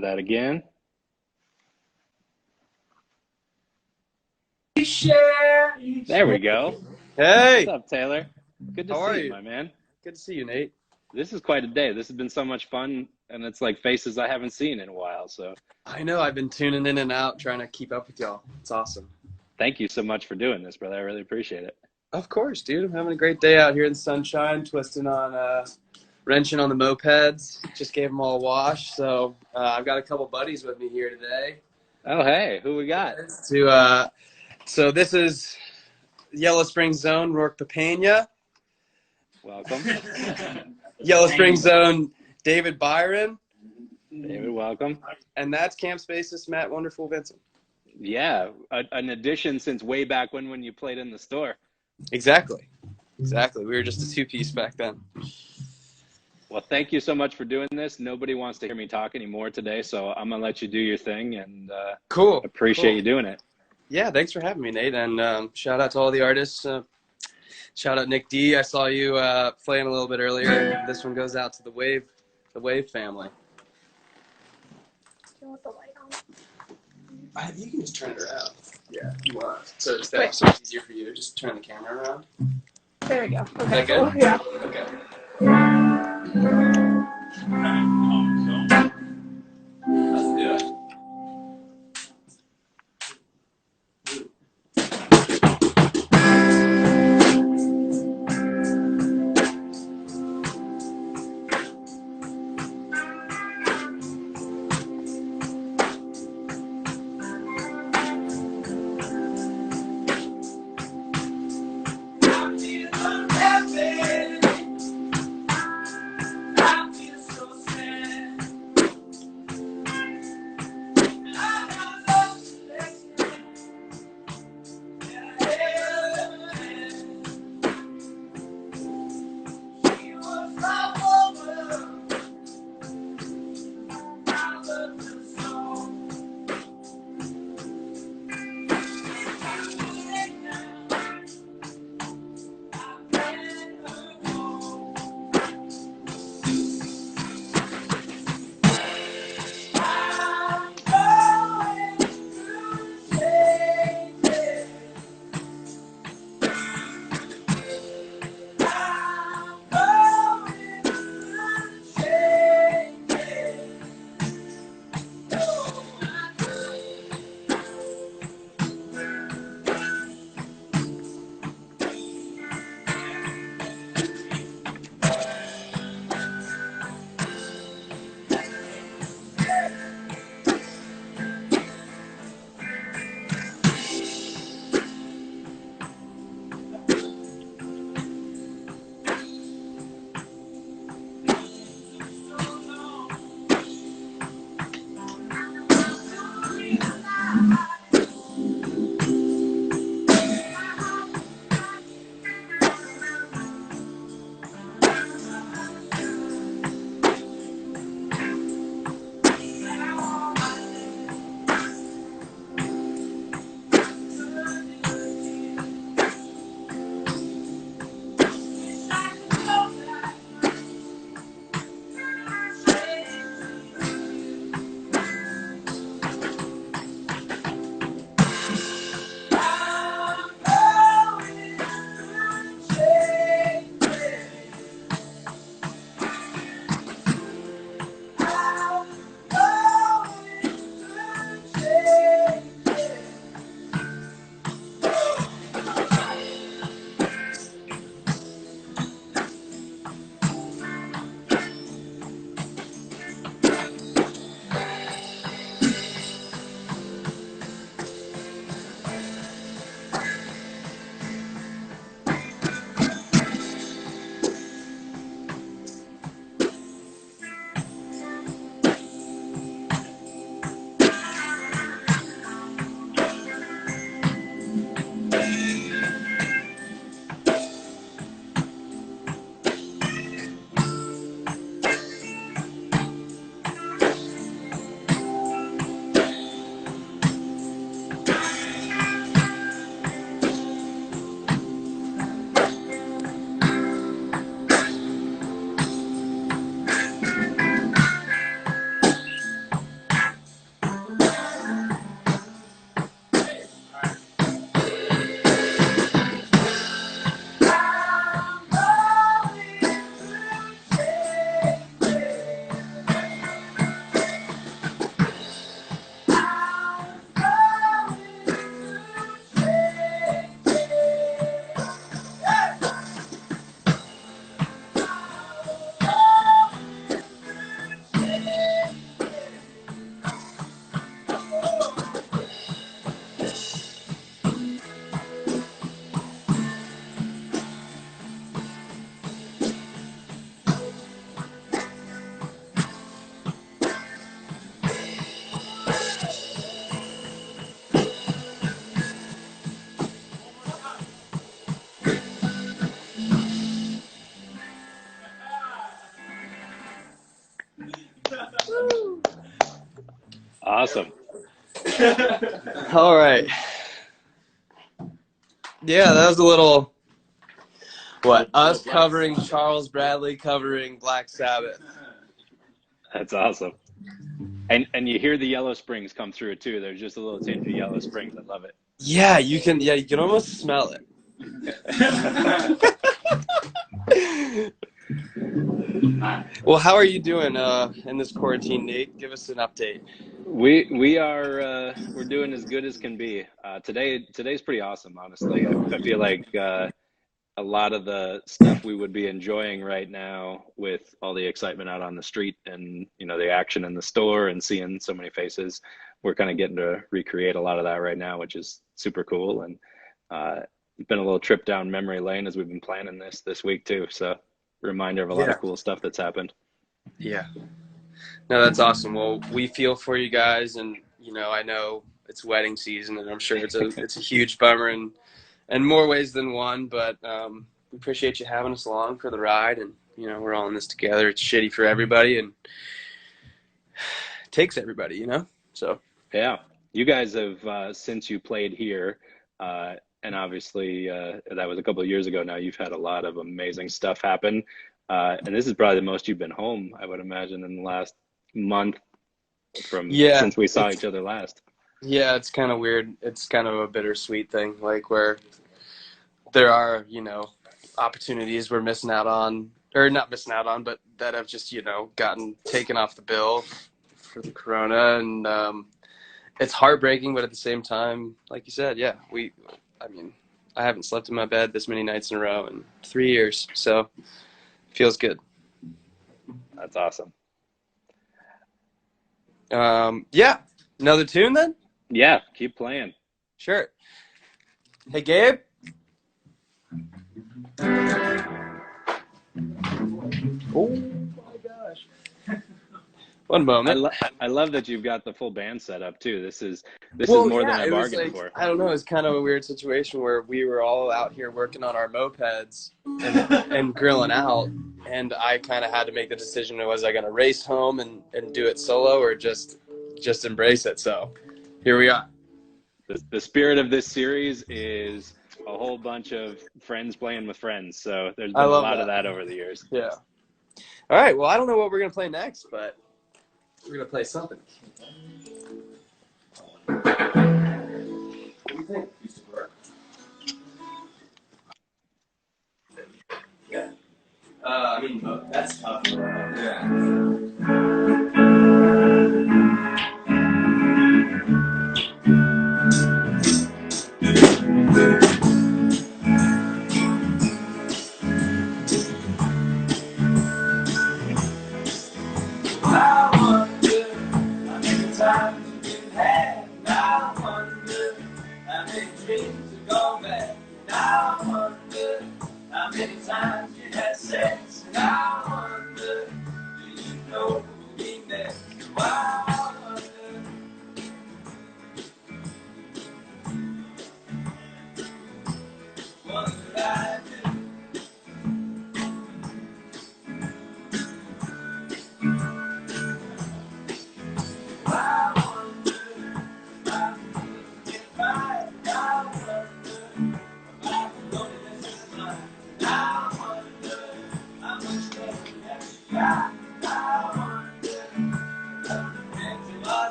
That again. There we go. Hey, What's up, Taylor? Good to how are see you, you? my man. Good to see you, Nate. This is quite a day. This has been so much fun, and it's like faces I haven't seen in a while. So I know I've been tuning in and out, trying to keep up with y'all. It's awesome. thank you so much for doing this, brother. I really appreciate it. Of course, dude. I'm having a great day out here in the sunshine, wrenching on the mopeds. Just gave them all a wash. So I've got a couple buddies with me here today. Oh, hey, who we got? So this is Yellow Spring Zone, Rourke Papania. Welcome. Yellow Spring Zone, David Byron. David, welcome. And that's Camp's bassist, Matt Wonderful Vincent. Yeah, an addition since way back when you played in the store. Exactly. We were just a two-piece back then. Well, thank you so much for doing this. Nobody wants to hear me talk anymore today, so I'm going to let you do your thing, and Cool. appreciate you doing it. Yeah, thanks for having me, Nate. And shout out to all the artists. Shout out Nick D. I saw you playing a little bit earlier. This one goes out to the Wave family. Do you want the light on? You can just turn it around. Yeah, if you want. So it's easier for you. Just turn the camera around. There we go. Okay. Is that good? Cool. Yeah. Okay. Let's do it. Awesome. All right. Yeah, that was a little, us covering Charles Bradley, covering Black Sabbath. That's awesome. And you hear the Yellow Springs come through too. There's just a little tinge of Yellow Springs. I love it. Yeah, you can almost smell it. Well, how are you doing in this quarantine, Nate? Give us an update. We're doing as good as can be. Today's pretty awesome, honestly. I feel like a lot of the stuff we would be enjoying right now with all the excitement out on the street and, you know, the action in the store and seeing so many faces, we're kind of getting to recreate a lot of that right now, which is super cool. And it's been a little trip down memory lane as we've been planning this week too. So reminder of a lot of cool stuff that's happened. Yeah. No, that's awesome. Well, we feel for you guys, and you know, I know it's wedding season, and I'm sure it's a huge bummer in more ways than one. But we appreciate you having us along for the ride, and you know, we're all in this together. It's shitty for everybody, and it takes everybody, you know. So yeah, you guys have since you played here, and obviously that was a couple of years ago now. You've had a lot of amazing stuff happen, and this is probably the most you've been home, I would imagine, in the last month since we saw each other last. Yeah, it's kind of weird. It's kind of a bittersweet thing, like where there are, you know, opportunities we're missing out on, or not missing out on, but that have just, you know, gotten taken off the bill for the corona, and it's heartbreaking, but at the same time, like you said, yeah, I haven't slept in my bed this many nights in a row in 3 years, so it feels good. That's awesome. Yeah, another tune then? Yeah, keep playing. Sure. Hey, Gabe. Oh my gosh. One moment. I love that you've got the full band set up too. This is more than I bargained for. I don't know. It's kind of a weird situation where we were all out here working on our mopeds and grilling out, and I kind of had to make the decision: was I going to race home and do it solo, or just embrace it? So here we are. The spirit of this series is a whole bunch of friends playing with friends. So there's been a lot of that over the years. Yeah. All right. Well, I don't know what we're going to play next, but we're going to play something. What do you think? Yeah. That's tough. Yeah.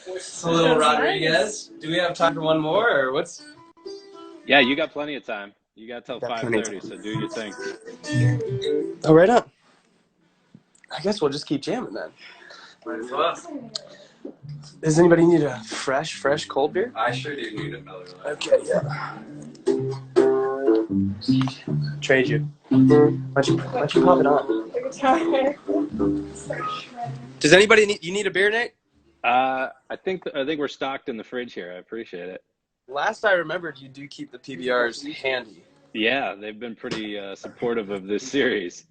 It's a little Rodriguez. Do we have time for one more, or what's? Yeah, you got plenty of time. You got till Got plenty of 5:30, so do your thing. Oh, right on. I guess we'll just keep jamming then. Might as well. Does anybody need a fresh cold beer? I sure do need a Miller Lite. Okay, yeah. Trade you. Why don't you pop it on? Does anybody need? You need a beer, Nate? I think we're stocked in the fridge here. I appreciate it. Last I remembered, you do keep the PBRs handy. Yeah, they've been pretty supportive of this series.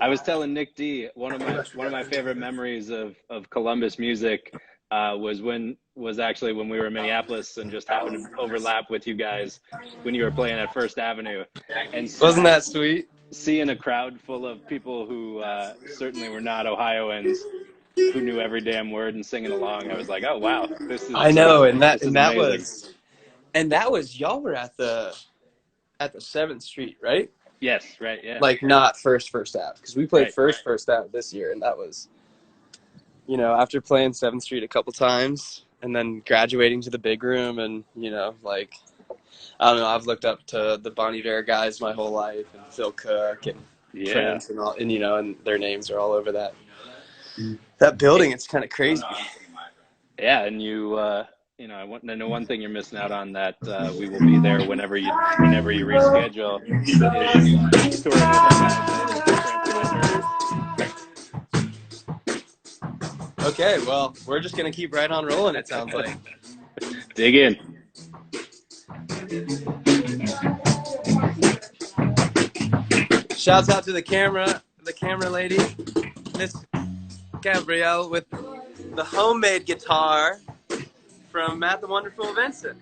I was telling Nick D, one of my favorite memories of Columbus music was actually when we were in Minneapolis and just happened to overlap with you guys when you were playing at First Avenue. And Wasn't that sweet? Seeing a crowd full of people who certainly were not Ohioans, who knew every damn word and singing along, I was like, oh wow, this is. I know, and that amazing. was y'all were at the 7th Street, right? Yes, right, yeah. Like not First Ave, because we played Right. First Ave this year, and that was, after playing 7th Street a couple times and then graduating to the big room, and like, I don't know, I've looked up to the Bon Iver guys my whole life, and Phil Cook and Prince and all, and and their names are all over that building. It's kind of crazy. Yeah, and I know one thing you're missing out on that we will be there whenever you reschedule is touring with us. Okay, well, we're just gonna keep right on rolling. It sounds like. Dig in. Shouts out to the camera lady, Miss Gabrielle, with the homemade guitar from Matt the Wonderful Vincent.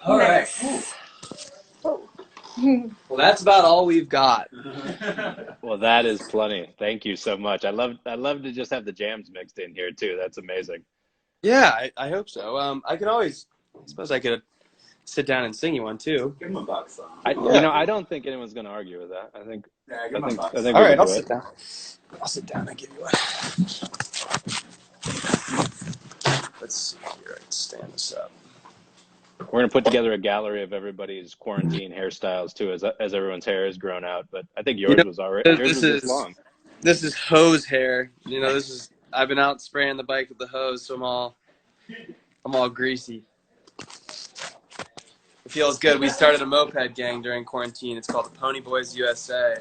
All right. Oh. Well, that's about all we've got. Well, that is plenty. Thank you so much. I love to just have the jams mixed in here too. That's amazing. Yeah, I hope so. I could always, I suppose I could sit down and sing you one too. Give him a buck song. I don't think anyone's going to argue with that. Yeah, give I him a think buck I song. think All we right, can I'll do it. sit down. I'll sit down and give you one. Let's see here. I can stand this up. We're going to put together a gallery of everybody's quarantine hairstyles too, as everyone's hair has grown out. But I think You yours know, was already yours this was this is long. this is hose hair. You know, this is I've been out spraying the bike with the hose, so I'm all greasy. It feels good. We started a moped gang during quarantine. It's called the Pony Boys USA.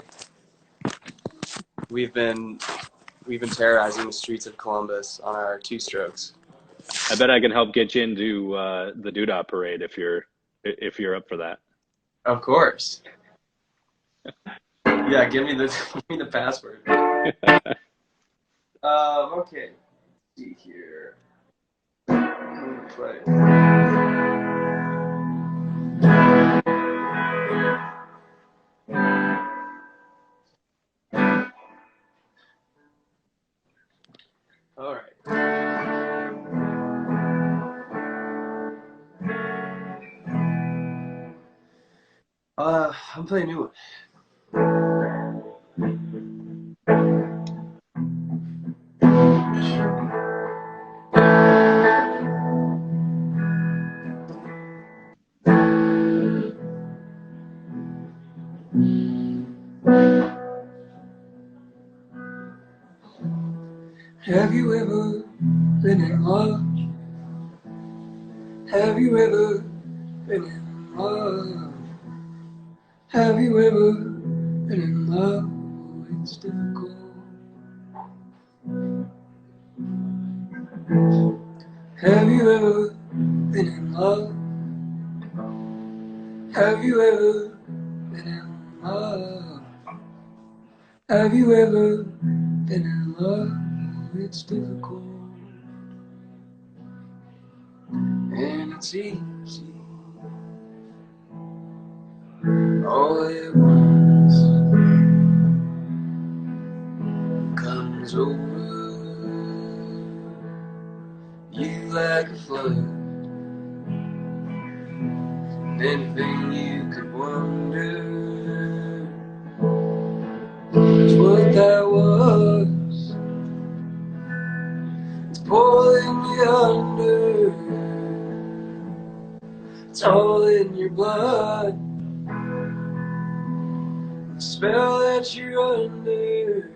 We've been terrorizing the streets of Columbus on our two strokes. I bet I can help get you into the Doodah parade if you're up for that. Of course. Yeah, give me the password. Okay. Let's see here. Play. All right. I'm playing a new one. Have you ever been in love? Have you ever been in love? Have you ever been in love? Oh, it's difficult. Have you ever been in love? Have you ever been in love? Have you ever been in love? Oh, it's difficult. And it's easy all at once. Comes over you like a flood. And anything you could wonder is what that was. It's pulling you under. It's all in your blood. The spell that you're under.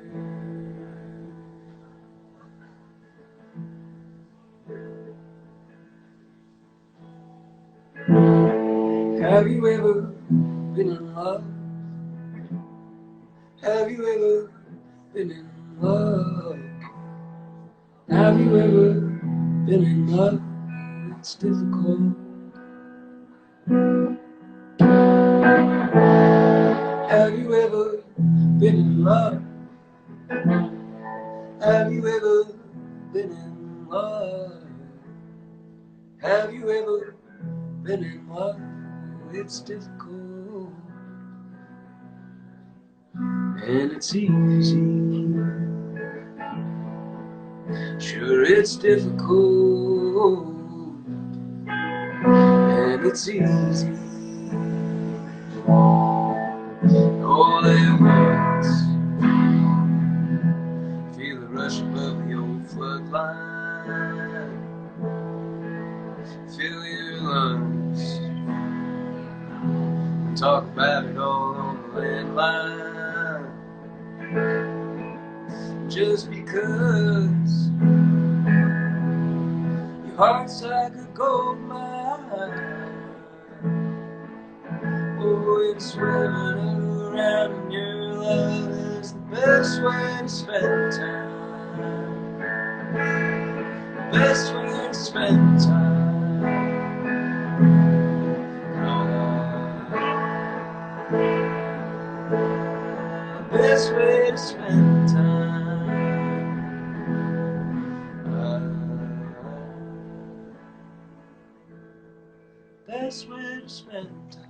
Have you ever been in love? Have you ever been in love? Have you ever been in love? It's difficult. Have you ever been in love? Have you ever been in love? Have you ever been in love? It's difficult. And it's easy. Sure, it's difficult. And it's easy. All at once. Feel the rush above the old flood line. Fill your lungs. Talk about it all on the landline. Just because your heart's like a gold mine. Oh, it's swimming around in your love is the best way to spend time. Best way to spend time. Best way to spend time. Best way to spend time.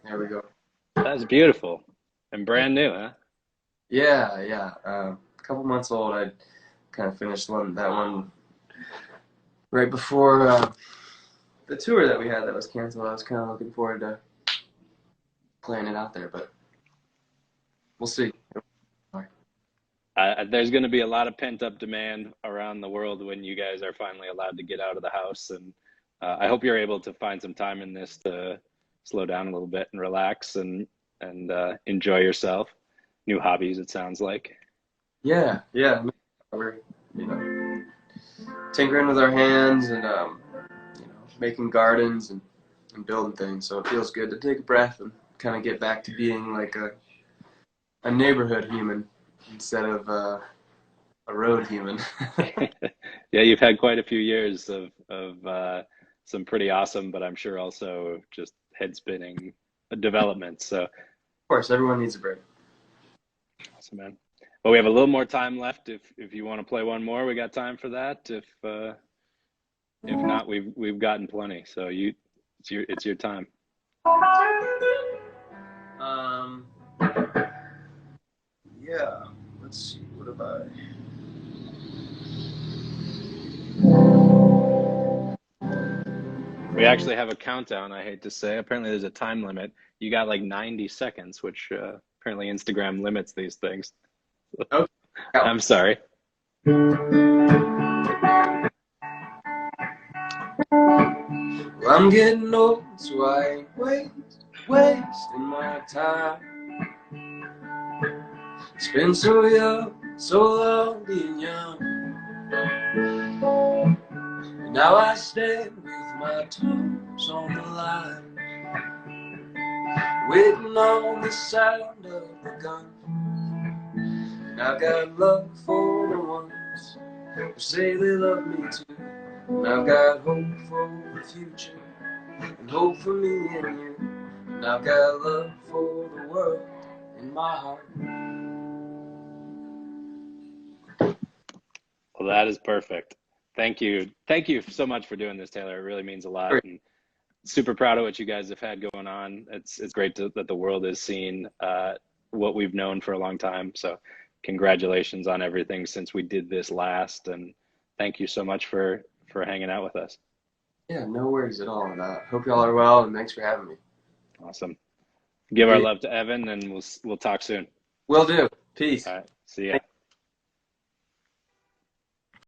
There we go. That's beautiful and brand new, huh? Yeah. A couple months old. I kind of finished that one right before the tour that we had that was canceled. I was kind of looking forward to playing it out there, but we'll see. There's going to be a lot of pent-up demand around the world when you guys are finally allowed to get out of the house, and I hope you're able to find some time in this to slow down a little bit and relax and enjoy yourself. New hobbies, it sounds like. Yeah. We're tinkering with our hands and making gardens and building things. So it feels good to take a breath and kind of get back to being like a neighborhood human instead of a road human. Yeah, you've had quite a few years of some pretty awesome, but I'm sure also just head spinning developments. So, of course, everyone needs a break. Awesome, man. Well, we have a little more time left. If you want to play one more, we got time for that. If not, we've gotten plenty. So it's your time. Yeah. Let's see. What have I? We actually have a countdown, I hate to say. Apparently there's a time limit. You got like 90 seconds, which apparently Instagram limits these things. Okay. I'm sorry. Well, I'm getting old, so I ain't wasting my time. It's been so young, so long being young. And now I stand with my toes on the line, waiting on the sound of the gun. And I've got love for the ones who say they love me too. And I've got hope for the future, and hope for me and you. And I've got love for the world in my heart. Well, that is perfect. Thank you. Thank you so much for doing this, Taylor. It really means a lot. And super proud of what you guys have had going on. It's great that the world is seeing what we've known for a long time. So congratulations on everything since we did this last. And thank you so much for hanging out with us. Yeah, no worries at all. And I hope y'all are well, and thanks for having me. Awesome. Give our love to Evan, and we'll talk soon. Will do. Peace. All right. See ya.